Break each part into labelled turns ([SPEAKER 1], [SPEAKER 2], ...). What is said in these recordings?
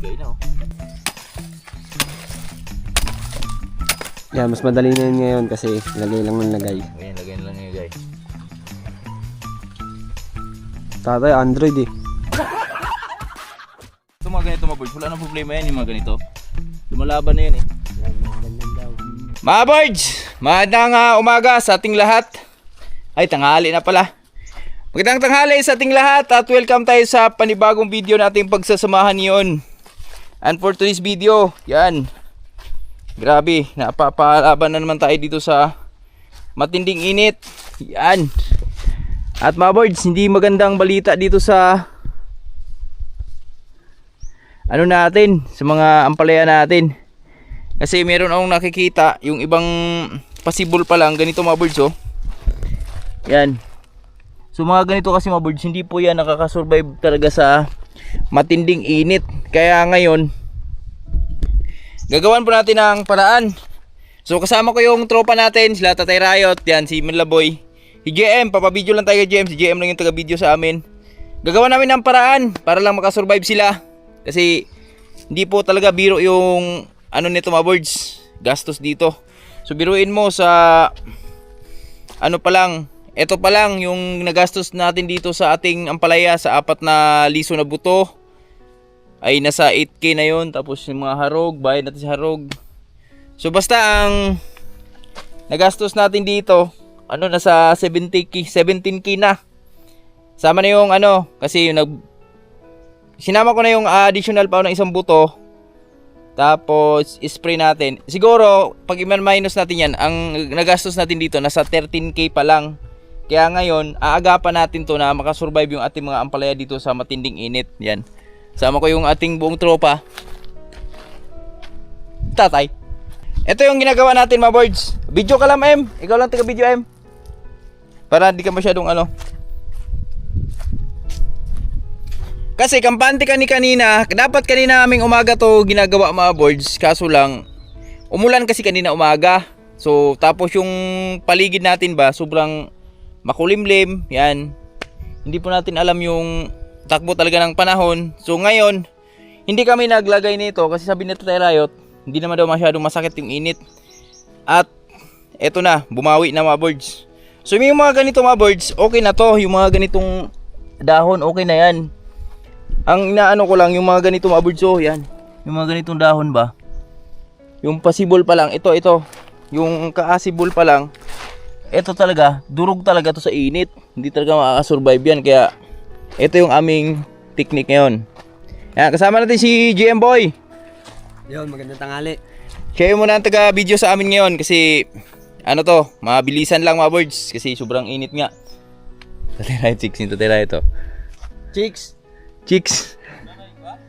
[SPEAKER 1] Bigay na oh.
[SPEAKER 2] Yan, mas madali na yun ngayon kasi lagay lang ng lagay.
[SPEAKER 1] Ayan, lagay na lang yun guys.
[SPEAKER 2] Tatay, Android eh.
[SPEAKER 1] Ito mga ganito mga birds, wala nang problema yan yung mga ganito. Lumalaban na yan eh. Mga birds, magandang umaga sa ating lahat. Ay, tanghali na pala. Magandang tanghali sa ating lahat at welcome tayo sa panibagong video nating pagsasamahan yon. And for today's video, yan. Grabe, napapalaban na naman tayo dito sa matinding init. Yan. At mga birds, hindi magandang balita dito sa ano natin, sa mga ampalaya natin. Kasi meron akong nakikita, yung ibang pasibol pa lang, ganito mga birds oh. Yan. So mga ganito kasi mga birds, hindi po yan nakakasurvive talaga sa matinding init. Kaya ngayon, gagawan po natin ng paraan. So kasama ko yung tropa natin, sila Tatay Riot, yan si Manlaboy. Si JM, papabideo lang tayo kay JM, si JM lang yung taga-video sa amin. Gagawa namin ng paraan para lang makasurvive sila. Kasi hindi po talaga biro yung ano nito mga birds, gastos dito. So biruin mo sa ano pa lang, ito pa lang yung nagastos natin dito sa ating ampalaya sa 4 na liso na buto ay nasa 8K na yon. Tapos yung mga harog, bayad natin sa harog. So basta ang nagastos natin dito, ano, nasa 17K na. Sama na yung ano, kasi yung sinama ko na yung additional pa ng isang buto. Tapos spray natin. Siguro pag i-minus natin yan, ang nagastos natin dito nasa 13K pa lang. Kaya ngayon, aagapan natin to na makasurvive yung ating mga ampalaya dito sa matinding init. Yan. Sama ko yung ating buong tropa. Tatay. Ito yung ginagawa natin mga birds. Video ka lang M. Ikaw lang taga video M. Para hindi ka masyadong ano. Kasi kampante kanina, dapat kanina aming umaga to ginagawa mga birds. Kaso lang, umulan kasi kanina umaga. So tapos yung paligid natin ba, sobrang makulimlim. Yan. Hindi po natin alam yung takbo talaga ng panahon. So ngayon, hindi kami naglagay nito kasi sabi nito Tatay Riot, hindi naman daw masyadong masakit yung init. At eto na, bumawi na mga birds. So yung mga ganito mga birds, okay na to. Yung mga ganitong dahon, okay na yan. Ang inaano ko lang, yung mga ganito mga birds, oh yan. Yung mga ganitong dahon ba, yung pasibol pa lang, ito. Yung kaasibol pa lang, ito talaga, durog talaga to sa init. Hindi talaga makakasurvive yan. Kaya ito yung aming technique ngayon. Yan, kasama natin si GM Boy.
[SPEAKER 2] Yun, magandang tanghali.
[SPEAKER 1] Siya yung muna ang taga-video sa amin ngayon kasi ano to, mabilisan lang mga birds kasi sobrang init nga. Tatay Riot, chicks nito, Tatay Riot to. Chicks.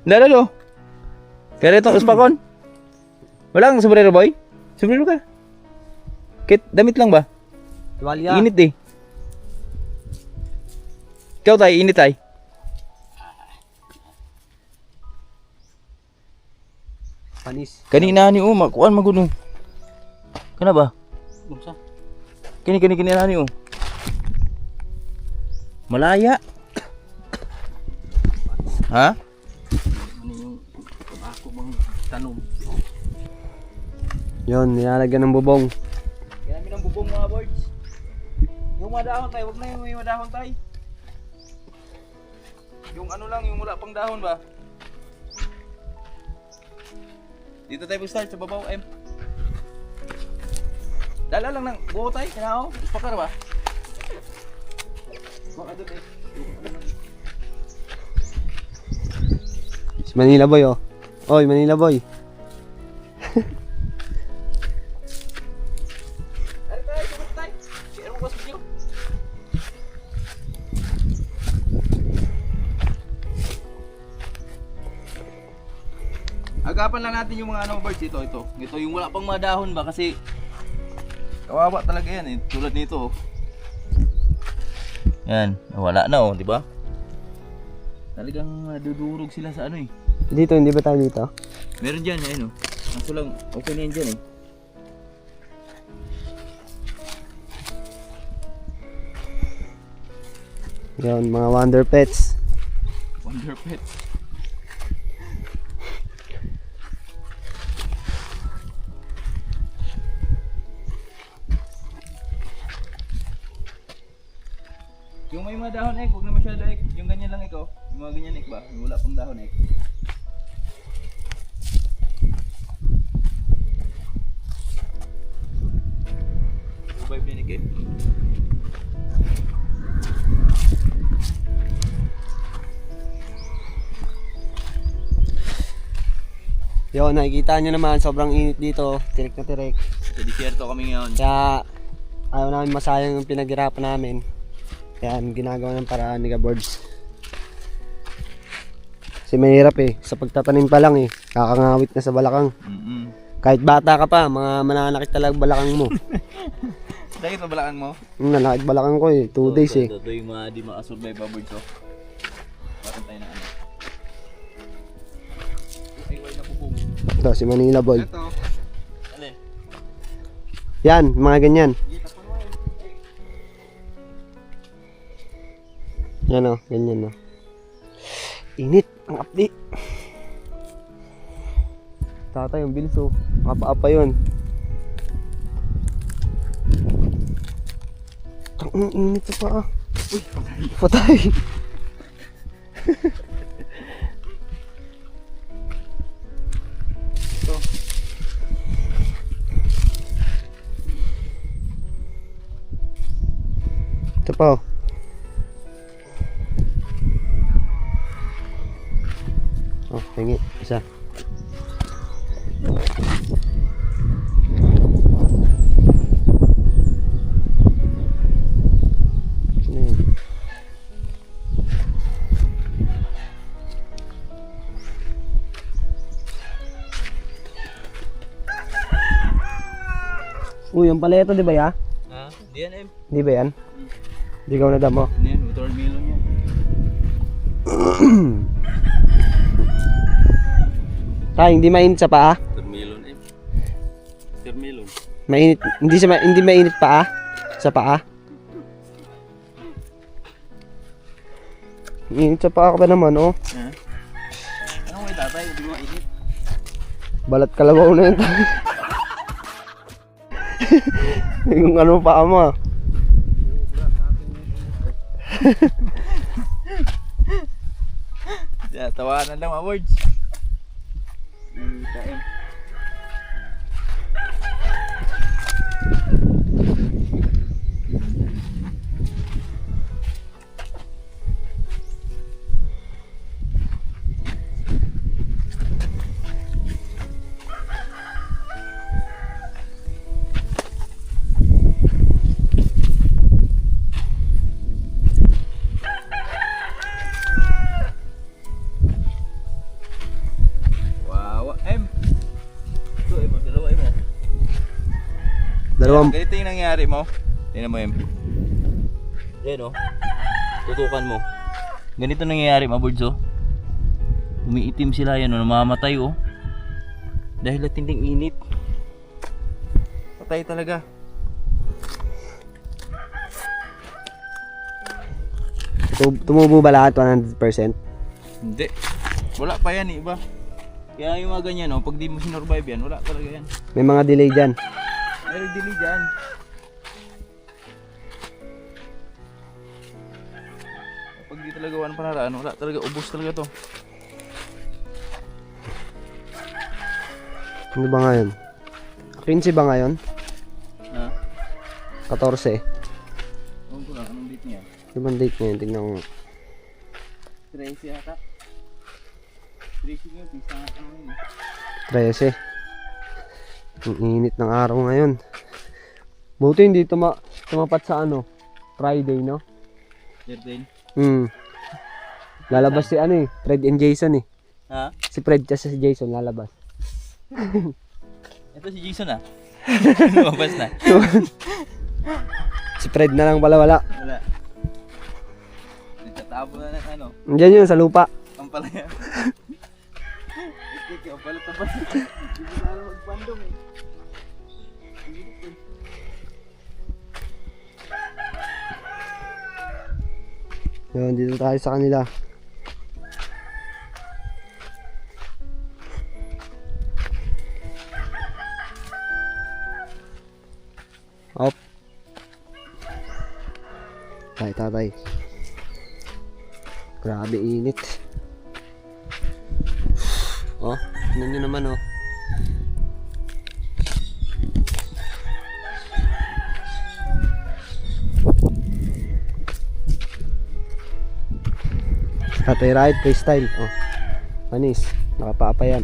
[SPEAKER 1] Nalalo. Kaya itong uspakon. Walang sombrero boy? Sombrero ka? Kit, damit lang ba?
[SPEAKER 2] Tuwalya.
[SPEAKER 1] Init eh. Ikaw tay, init tay.
[SPEAKER 2] Panis.
[SPEAKER 1] Kanina ni Uma, kuan maguno. Kana ba? Kini na ni Malaya. Ha? Ano yung ako bang tanong?
[SPEAKER 2] Yun, nilalagyan ng bubong.
[SPEAKER 1] Kaya namin ang bubong mga birds. Yung madahon tayo, wag na yung may madahon tayo. Yung ano lang, yung wala pang dahon ba? Dito tayo start sa babaw, M. Dala lang ng buo tayo, kanao? Ispakar ba? Baka doon eh.
[SPEAKER 2] Si Manila Boy oh. Oy, Manila Boy.
[SPEAKER 1] Ano tayo, sumat tayo. Share mo ba sa video? Agapan lang natin yung mga ano birds. Ito yung wala pang mga dahon ba kasi kawawa talaga yan eh. Tulad nito oh. Yan, wala na oh, di ba? Talagang nadudurog sila sa ano eh.
[SPEAKER 2] Dito, hindi ba tayo dito?
[SPEAKER 1] Meron dyan, ayun oh. Kaso lang, okay na yan dyan eh.
[SPEAKER 2] Yun, mga Wonder Pets.
[SPEAKER 1] Wonder Pets. Yung may mga dahon ek, huwag na masyado ek. Yung ganyan lang ikaw. Yung mga ganyan ek ba? Yung wala pang dahon ek. Revive din ek eh.
[SPEAKER 2] Yo, nakikita nyo naman, sobrang init dito. Tirik na tirik.
[SPEAKER 1] Sa disyerto kami ngayon.
[SPEAKER 2] Kaya, ayaw namin masayang yung pinaghirapan namin. Kaya, ginagawa ng paraan ni Gabords. Kasi mahirap eh. Sa pagtatanim pa lang eh. Kakangawit na sa balakang. Kahit bata ka pa, mga mananakit talaga balakang mo.
[SPEAKER 1] Sakit na balakang mo?
[SPEAKER 2] Nanakit balakang ko eh. 2 days eh.
[SPEAKER 1] Ito yung mga di makasurvive pa birds oh. Bakit tayo na ano? Ay, wala na bubong.
[SPEAKER 2] Ito, si Manila Boy.
[SPEAKER 1] Ito. Ano eh?
[SPEAKER 2] Yan, mga ganyan. Yan o, ganyan o. Init, ang apdi. Tatay, yung bilis o. Apa-apa yun. Ang init sa paa.
[SPEAKER 1] Uy,
[SPEAKER 2] Patay.
[SPEAKER 1] ito.
[SPEAKER 2] Ito pa o. Oh, hingi. Isa. Ano yun? Uy, yung pala ito, di ba ya?
[SPEAKER 1] Ha? Di yan eh.
[SPEAKER 2] Di ba yan? Di ka na damo.
[SPEAKER 1] Ano yan? Watermelon yan.
[SPEAKER 2] Tay, hindi mainit sa paa?
[SPEAKER 1] Watermelon eh. Watermelon.
[SPEAKER 2] Mainit, hindi mainit paa? Sa paa? Mainit sa paa ka ba naman, oh?
[SPEAKER 1] Ha? Anong may tatay? Hindi mo init.
[SPEAKER 2] Balat kalabaw na yun, tay. Yung ano paa mo, ah.
[SPEAKER 1] Tawanan lang mga words. Kain.
[SPEAKER 2] Dalawang,
[SPEAKER 1] Ganito yung nangyari mo. Tingnan mo yun. Yan o. Tutukan mo. Ganito nangyayari mga birds oh. Umiitim sila yan o. Namamatay o. Dahil latinding init. Patay talaga.
[SPEAKER 2] tumubo ba lahat 100%?
[SPEAKER 1] Hindi. Wala pa yan iba. Kaya yung mga ganyan o. Pag di mo sinurvive yan, wala talaga yan.
[SPEAKER 2] May mga delay dyan.
[SPEAKER 1] Meron dili dyan. Pag di talaga walang panaraan, wala talaga, ubos talaga to.
[SPEAKER 2] Ano ba ngayon? 15 ba ngayon?
[SPEAKER 1] Ha?
[SPEAKER 2] 14.
[SPEAKER 1] Ewan ko lang, anong date niya?
[SPEAKER 2] Ano bang date ngayon? Tingnan ko.
[SPEAKER 1] 13 yata. 13 nga, pisa nga ano yun.
[SPEAKER 2] 13. Ang init ng araw ngayon. Buti hindi tumapat sa ano, Friday, no?
[SPEAKER 1] 13.
[SPEAKER 2] Lalabas si ano eh, Fred and Jason eh.
[SPEAKER 1] Ha?
[SPEAKER 2] Si Fred kasi si Jason lalabas.
[SPEAKER 1] Ito si Jason ah. Lumabas na.
[SPEAKER 2] Si Fred na lang pala wala.
[SPEAKER 1] Wala. Nagtatabo na ng ano.
[SPEAKER 2] Andiyan yun sa lupa.
[SPEAKER 1] Ang palaya. Ikaw pala tapos. Hindi mo na alam magpandong eh.
[SPEAKER 2] Yun, dito tayo sa kanila. Hop. Tatay. Grabe init. Oh, tingnan nyo naman oh. Tatay Riot freestyle. Oh. Panis, nakapapa yan.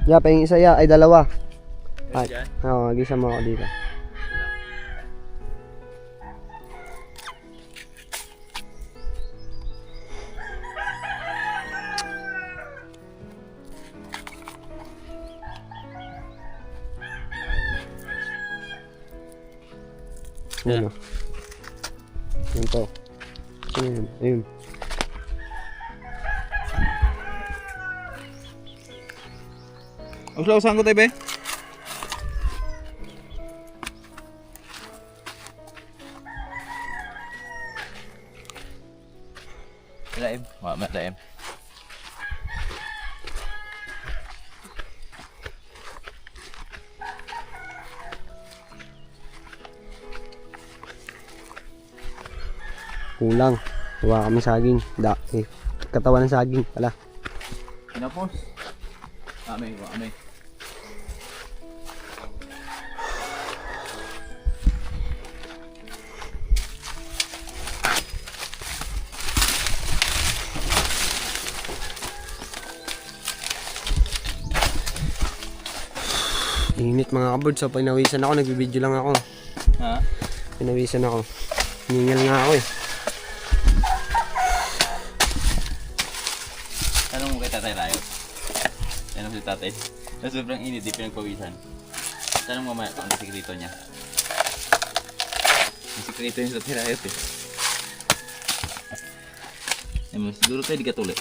[SPEAKER 2] Ya, pahing isa ya, ay dalawa. Ay, oo, gisa mo ako dito. Ayun o. Ayun to. Ayun, ayun.
[SPEAKER 1] Usaw-usahan ko tayo, be. Laim. Laim.
[SPEAKER 2] Kulang. Tuwa kami saging. Katawan ng saging pala.
[SPEAKER 1] Pinapos. Amay.
[SPEAKER 2] Init mga kabird. So pinawisan ako. Nagbibideo lang ako.
[SPEAKER 1] Ha?
[SPEAKER 2] Pinawisan ako. Hiningal nga ako eh.
[SPEAKER 1] Tanong mo kay Tatay Riot. Tanong si Tatay. Na sobrang init, di pinagpawisan. Tanong mo mamaya kung ano sikreto niya. Ang sikreto niya sa Tatay Riot eh. Siguro tayo di katuli.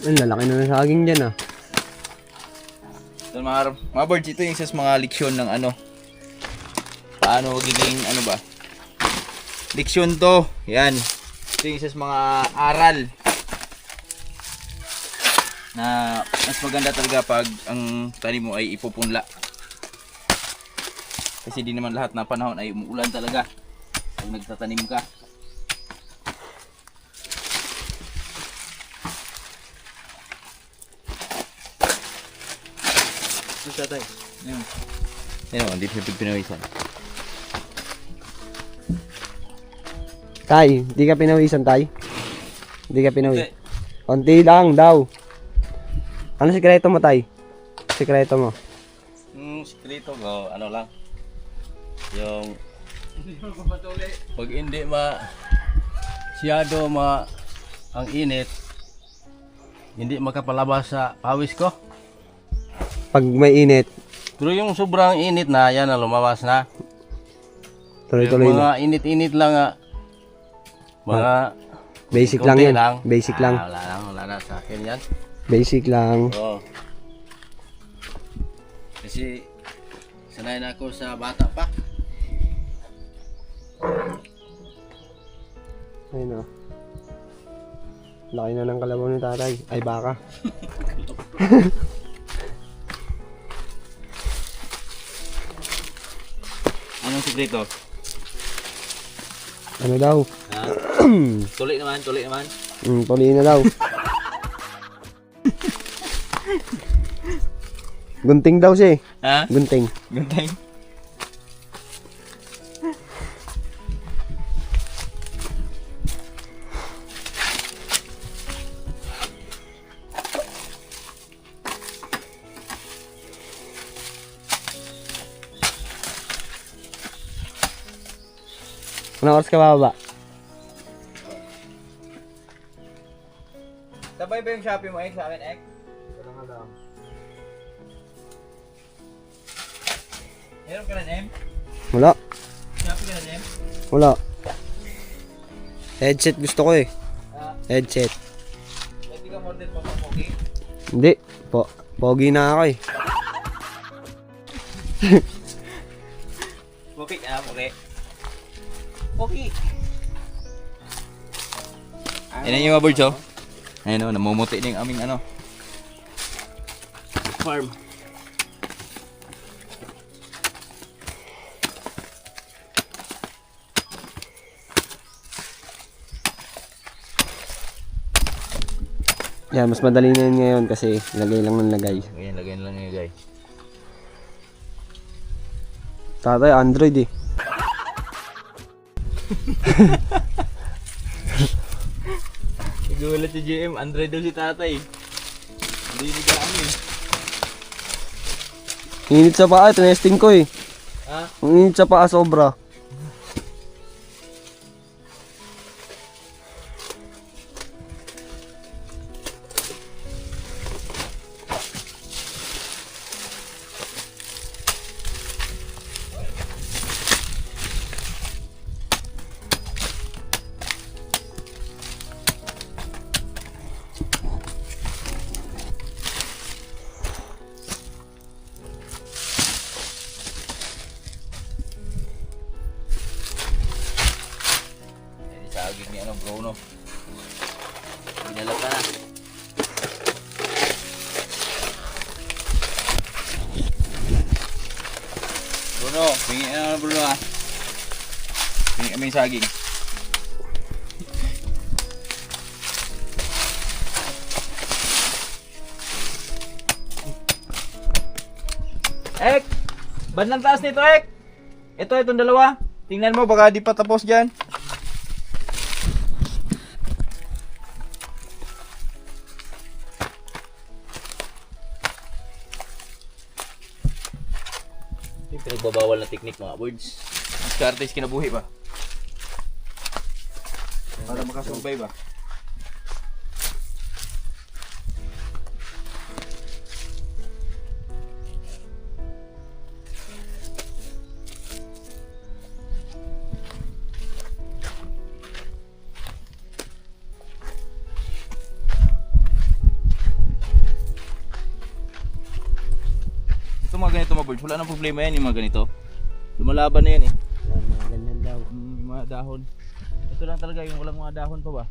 [SPEAKER 2] Ang lalaki na ng saging dyan ah.
[SPEAKER 1] So, mga birds, ito yung isa sa mga leksyon ng ano. Paano magiging ano ba? Leksyon to. Yan. Ito yung isa sa mga aral. Na mas maganda talaga pag ang tanim mo ay ipupunla. Kasi di naman lahat na panahon ay umuulan talaga. Pag nagtatanim ka. Tatay. Ayun. Ayun, hindi siya pinawisan.
[SPEAKER 2] Tay, di ka pinawisan tay? Di ka pinawisan? Konti lang daw. Ano sikreto mo tay? Sikreto mo?
[SPEAKER 3] Sikreto ko, ano lang. Yung pag hindi masyado ang init, hindi makapalabas sa pawis ko.
[SPEAKER 2] Pag may init,
[SPEAKER 3] Pero yung sobrang init na, yan na lumabas na.
[SPEAKER 2] tuloy-tuloy
[SPEAKER 3] Yung
[SPEAKER 2] na.
[SPEAKER 3] mga init-init lang, mga
[SPEAKER 2] Basic lang
[SPEAKER 3] konti
[SPEAKER 2] yan. Basic lang.
[SPEAKER 3] Wala na sa akin yan.
[SPEAKER 2] Basic lang.
[SPEAKER 3] Oo. Kasi sanay na ako sa bata pa.
[SPEAKER 2] Ayun o. Laki na ng kalabaw ni tatay. Ay baka.
[SPEAKER 1] Anong sikreto?
[SPEAKER 2] Ano daw?
[SPEAKER 1] Ha? Tuli naman.
[SPEAKER 2] Tuloy na daw. Gunting daw siya eh.
[SPEAKER 1] Ha?
[SPEAKER 2] Gunting.
[SPEAKER 1] Gantay.
[SPEAKER 2] Anong oras ka bababa?
[SPEAKER 1] Sabay ba yung Shopee mo, sa akin, Ek? Meron ka na, M?
[SPEAKER 2] Wala.
[SPEAKER 1] Shopee ka na, M?
[SPEAKER 2] Wala. Headset gusto ko eh.
[SPEAKER 1] Ah,
[SPEAKER 2] Headset.
[SPEAKER 1] pwede ka order pa pa, okay?
[SPEAKER 2] Hindi. Pogi na ako eh.
[SPEAKER 1] Okay, okay. Okay. Ayan yung mga birds, oh. Ayan, oh, namumuti na yung aming ano. Farm.
[SPEAKER 2] Yan, mas madali na yun ngayon kasi lagay lang ng lagay.
[SPEAKER 1] Ayan, lagyan lang yun, guys.
[SPEAKER 2] Tatay, Android eh.
[SPEAKER 1] Nagulat si GM, Android daw si tatay. Hindi nigaan eh.
[SPEAKER 2] Init sa paa, tinesting ko eh.
[SPEAKER 1] Ha?
[SPEAKER 2] Ang init sa paa sobra.
[SPEAKER 1] Ayan, isagig ni ano, Bruno. Binalap ka na. Bruno, pingin na Bruno ha. Pingin kami yung saging. Ek! Bandang taas nito, Ek! Itong dalawa. Tingnan mo, baka di pa tapos dyan. Yung pinagbabawal na technique, mga birds. Mas kartes kinabuhi ba? Para makasurvive ba? Ito mga ganito mga birds, wala nang problema yan yung mga ganito. Lumalaban na yan eh.
[SPEAKER 2] Ganyan daw.
[SPEAKER 1] Yung mga dahon. Ito lang talaga yung walang mga dahon pa ba?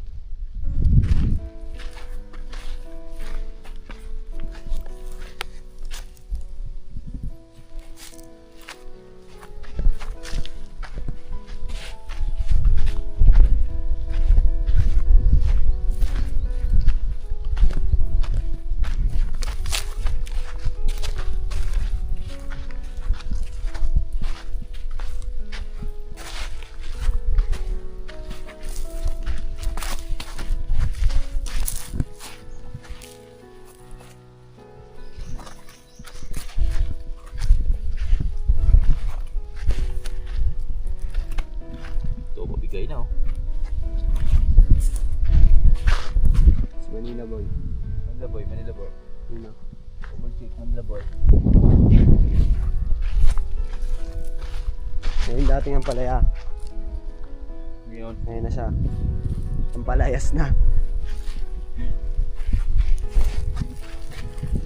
[SPEAKER 1] Ito, mabigay na oh.
[SPEAKER 2] Si Manila boy.
[SPEAKER 1] Manila boy.
[SPEAKER 2] Yun na.
[SPEAKER 1] Open chick, Manila boy.
[SPEAKER 2] Ngayon dating ang palaya.
[SPEAKER 1] Ngayon.
[SPEAKER 2] Ngayon na siya. Ang palayas na.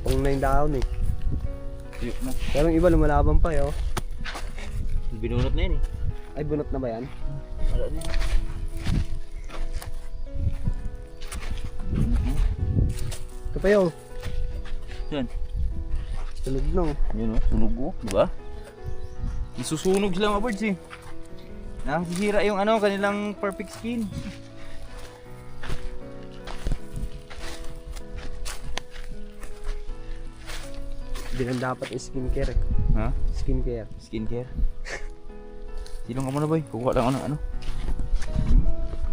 [SPEAKER 2] Pang na yung dahon eh.
[SPEAKER 1] Tuyok na.
[SPEAKER 2] Pero yung iba lumalaban pa eh oh.
[SPEAKER 1] Binunot na yun eh.
[SPEAKER 2] Ay, bunot na ba yan?
[SPEAKER 1] Wala na.
[SPEAKER 2] Ito pa yun.
[SPEAKER 1] Yan.
[SPEAKER 2] Tulog na oh.
[SPEAKER 1] Yun oh, sunog oh, di ba? Isusunog sila mga birds eh. Nakasisira yung ano, kanilang perfect skin.
[SPEAKER 2] Hindi lang dapat yung skincare eh.
[SPEAKER 1] Ha?
[SPEAKER 2] Skincare.
[SPEAKER 1] Skincare. Silong ka muna boy, kukuha lang ano.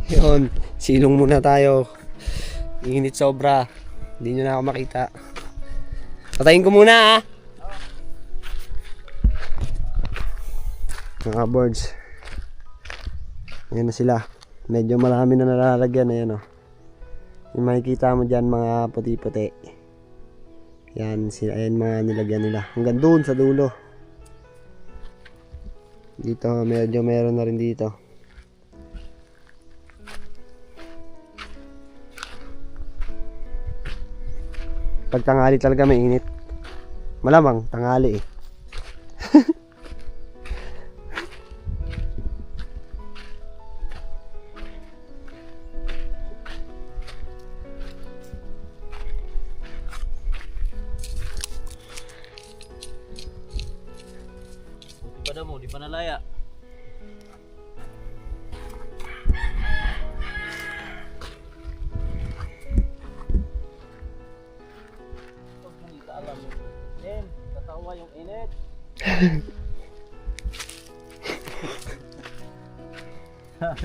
[SPEAKER 2] Yun, silong muna tayo. Init sobra. Hindi nyo na ako makita. Patayin ko muna ah. Mga birds. Ayan na sila. Medyo marami na nalalagyan. Ayan o. Yung makikita mo dyan mga puti-puti. Yan sila. Ayan mga nilagyan nila. Hanggang doon sa dulo. Dito medyo meron na rin dito. Pag tanghali talaga mainit. Malamang tanghali eh.
[SPEAKER 3] Buti pa na mo, di pa nalaya. Huwag mo nito alam yung init. Tatawa yung init.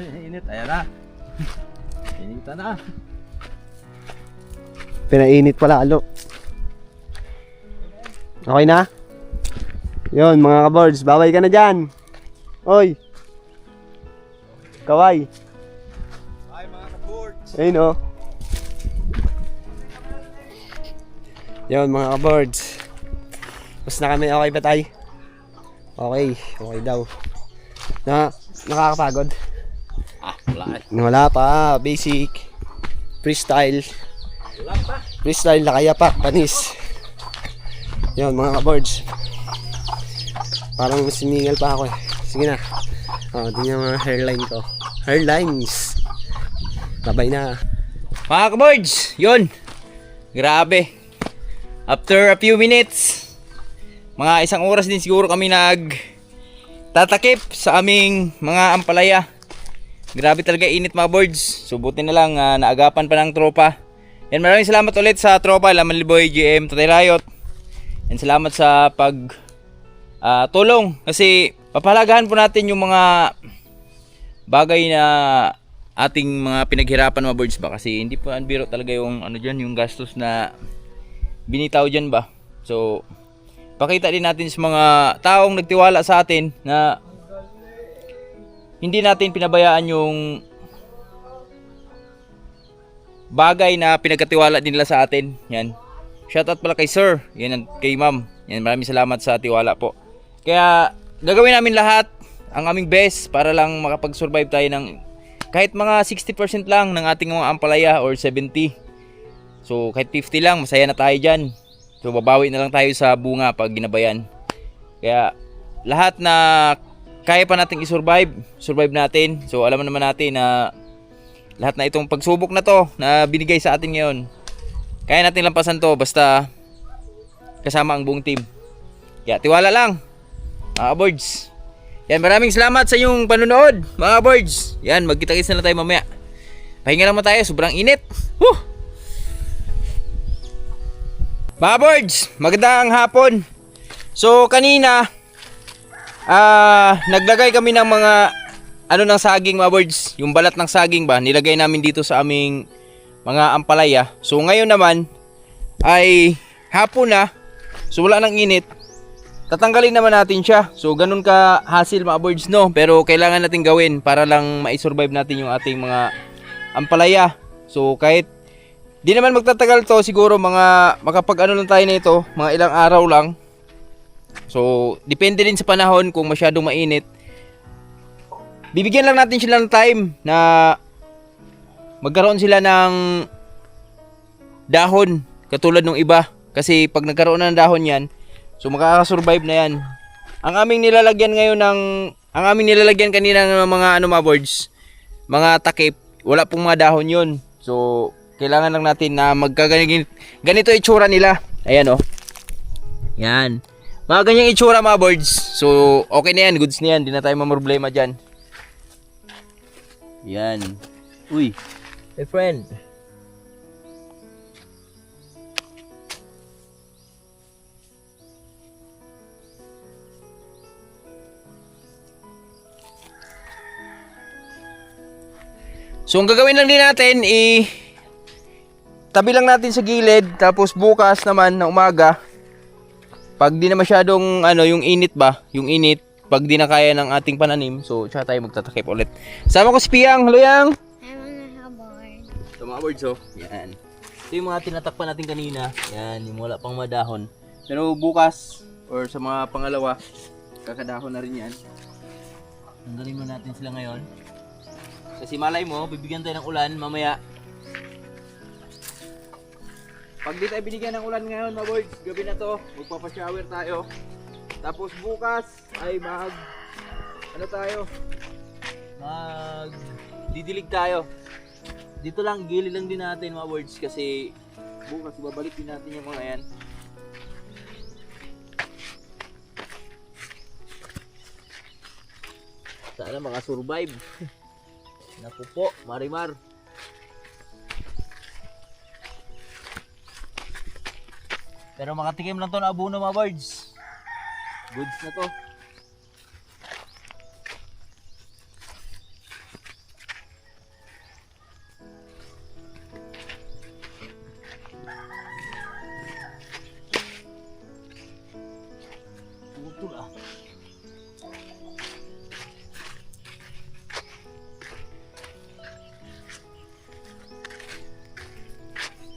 [SPEAKER 3] Init, ayan na. Inita na.
[SPEAKER 2] Pinainit pala alo. Okay na? Yun mga kaboards, babay ka na dyan. Oy. Kaway.
[SPEAKER 1] Bye mga kaboards.
[SPEAKER 2] Ayun o. Yun mga kaboards. Tapos na kami, okay ba tayo? Okay, okay daw. Nakakapagod?
[SPEAKER 3] Wala eh.
[SPEAKER 2] Wala pa, basic. Freestyle.
[SPEAKER 3] Wala pa.
[SPEAKER 2] Freestyle na kaya pa, panis. Yun mga kaboards. Parang siningal pa ako eh. Sige na. Tingnan mga hairline ko. Hairlines. Babay na.
[SPEAKER 1] Mga kaboards, yun. Grabe. After a few minutes, mga isang oras din siguro kami tatakip sa aming mga ampalaya. Grabe talaga init mga boards. So buti na lang naagapan pa ng tropa. Yan, maraming salamat ulit sa tropa Laman Liboy, GM, Tatay Riot. And salamat sa tulong kasi papalagahan po natin yung mga bagay na ating mga pinaghirapan mga boards ba, kasi hindi po anbiro talaga yung yung gastos na binitaw dyan ba. So pakita din natin sa mga taong nagtiwala sa atin na hindi natin pinabayaan yung bagay na pinagkatiwala din nila sa atin. Yan, shoutout pala kay sir, yan, kay ma'am. Yan, maraming salamat sa tiwala po. Kaya gagawin namin lahat ang aming best para lang makapag-survive tayo ng kahit mga 60% lang ng ating mga ampalaya or 70. So kahit 50 lang, masaya na tayo dyan. So babawi na lang tayo sa bunga pag ginabayan. Kaya lahat na kaya pa nating survive natin. So alam naman natin na lahat na itong pagsubok na to na binigay sa atin ngayon, kaya natin lampasan to basta kasama ang buong team. Kaya tiwala lang mga boards. Yan, maraming salamat sa inyong panunood mga boards. Yan, magkita-kits na lang tayo mamaya. Pahinga naman tayo, sobrang init. Woo! Mga boards, magandang hapon. So kanina naglagay kami ng mga ng saging mga boards. Yung balat ng saging ba, nilagay namin dito sa aming mga ampalaya. So ngayon naman ay hapon na. So wala nang init. Tatanggalin naman natin siya. So ganun ka hassle mga boards, no? Pero kailangan natin gawin para lang ma-survive natin yung ating mga ampalaya. So kahit di naman magtatagal to, siguro mga makapag lang tayo nito, mga ilang araw lang. So depende din sa panahon kung masyadong mainit. Bibigyan lang natin sila ng time na magkaroon sila ng dahon katulad ng iba. Kasi pag nagkaroon na ng dahon yan, so makakasurvive na yan. Ang aming nilalagyan ngayon ang aming nilalagyan kanina ng mga mga boards, mga takip, wala pong mga dahon yun. So kailangan lang natin na ganito itsura nila. Ayan o. Yan. Mga ganyang itsura mga boards. So okay na yan, goods na yan, di na tayo mamroblema dyan. Yan. Uy, my friend. So ang gagawin lang din natin tabi lang natin sa gilid, tapos bukas naman na umaga, pag di na masyadong yung init ba, yung init, pag di na kaya ng ating pananim, so tsaka tayo magtatakip ulit. Sama ko si Piang. Hello, Yang! Ito mga birds, oh. Yan. Ito yung mga tinatakpan natin kanina. Yan, yung wala pang madahon. Pero bukas, or sa mga pangalawa, kakadahon na rin yan. Tanggalin mo natin sila ngayon. Kasi malay mo, bibigyan tayo ng ulan mamaya. Pag di tayo binigyan ng ulan ngayon, mga boys, gabi na to, magpapashower tayo. Tapos bukas ay didilig tayo. Dito lang, gilid lang din natin mga boys, kasi bukas babalik din natin yung mga yan. Sana makasurvive. Naku po, Marimar. Pero makatikim lang to na abono mga birds. Goods na to. Putol ah.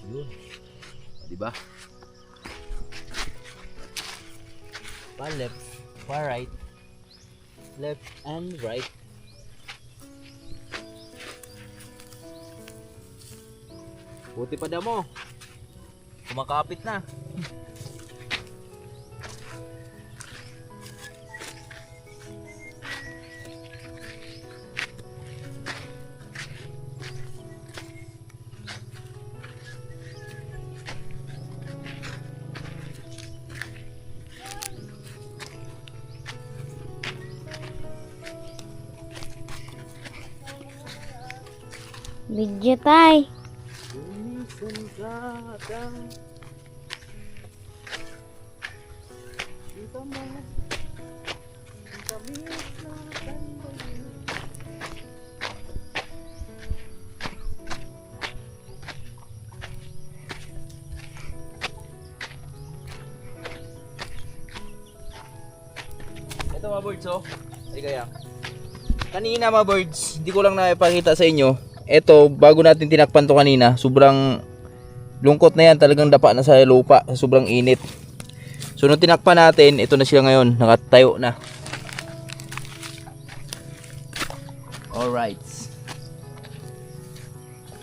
[SPEAKER 1] Yun. Diba? Pa left, pa right. Left and right. Buti pa damo. Kumakapit na.
[SPEAKER 4] Video tay.
[SPEAKER 1] Ito mga birds, oh. Ay kaya. Kanina mga birds, hindi ko lang naipakita sa inyo. Ito, bago natin tinakpan to kanina, sobrang lungkot na yan, talagang dapa na sa lupa, sobrang init. So nung tinakpan natin, ito na sila ngayon, nakatayo na. Alright.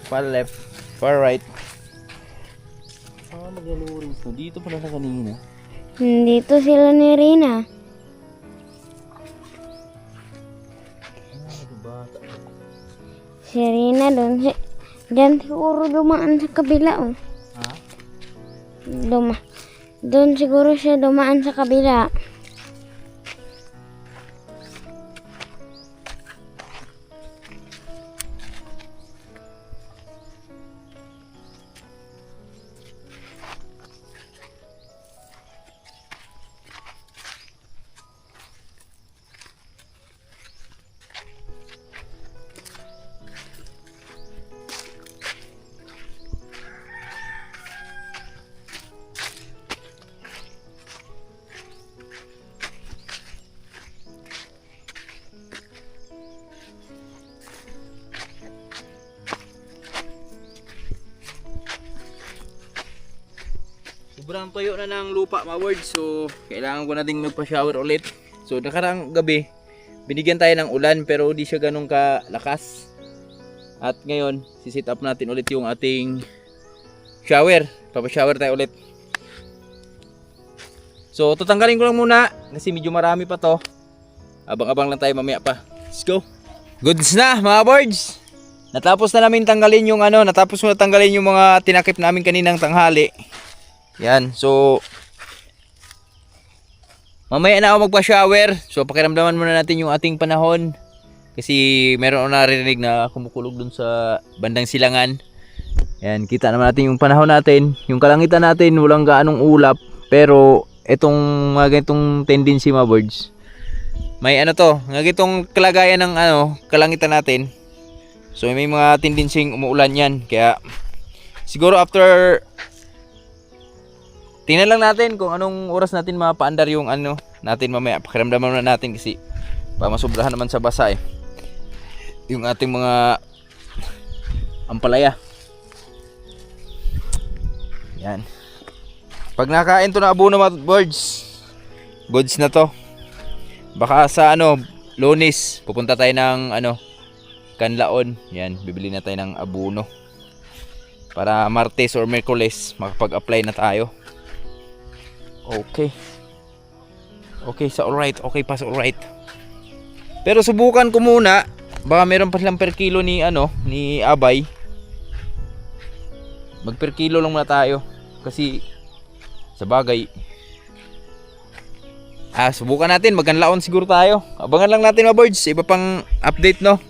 [SPEAKER 1] Far left, far right. Magaluring to. Dito pala na kanina.
[SPEAKER 4] Dito sila ni Rina. Si Rina doon. Diyan siguro dumaan sa kabila, oh.
[SPEAKER 1] Ha?
[SPEAKER 4] Doon siguro siya dumaan sa kabila.
[SPEAKER 1] Sobrang tuyo na ng lupa mga birds, so kailangan ko nating magpa-shower ulit. So nakarang gabi, binigyan tayo ng ulan pero di siya ganun kalakas. At ngayon, sisit up natin ulit yung ating shower. Papa-shower tayo ulit. So tatanggalin ko lang muna kasi medyo marami pa to. Abang-abang lang tayo mamaya pa. Let's go. Goods na mga birds. Natapos na namin tanggalin yung natapos ko na tanggalin yung mga tinakip namin kaninang tanghali. Yan, so mamaya na ako magpa-shower. So pakiramdaman muna natin yung ating panahon. Kasi meron ako narinig na kumukulog dun sa bandang silangan. Yan, kita naman natin yung panahon natin. Yung kalangitan natin, walang gaanong ulap. Pero itong mga ganitong tendency mga birds, may ganitong kalagayan ng kalangitan natin. So may mga tendencying umuulan yan. Kaya siguro after tingnan lang natin kung anong oras natin mapaandar yung natin mamaya. Pakiramdaman muna natin kasi masubrahan naman sa basa eh. Yung ating mga ampalaya. Yan. Pag nakain to na abono mga birds, goods na to. Baka sa Lunes pupunta tayo ng Kanlaon. Yan, bibili na tayo ng abono. Para Martes or Miyerkules makapag-apply na tayo. Okay. Okay, sa alright. Okay pa sa alright. Pero subukan ko muna. Baka meron pa silang per kilo ni Abay. Mag per kilo lang muna tayo. Kasi sa bagay subukan natin, magkanlaon siguro tayo. Abangan lang natin mga birds, iba pang update no.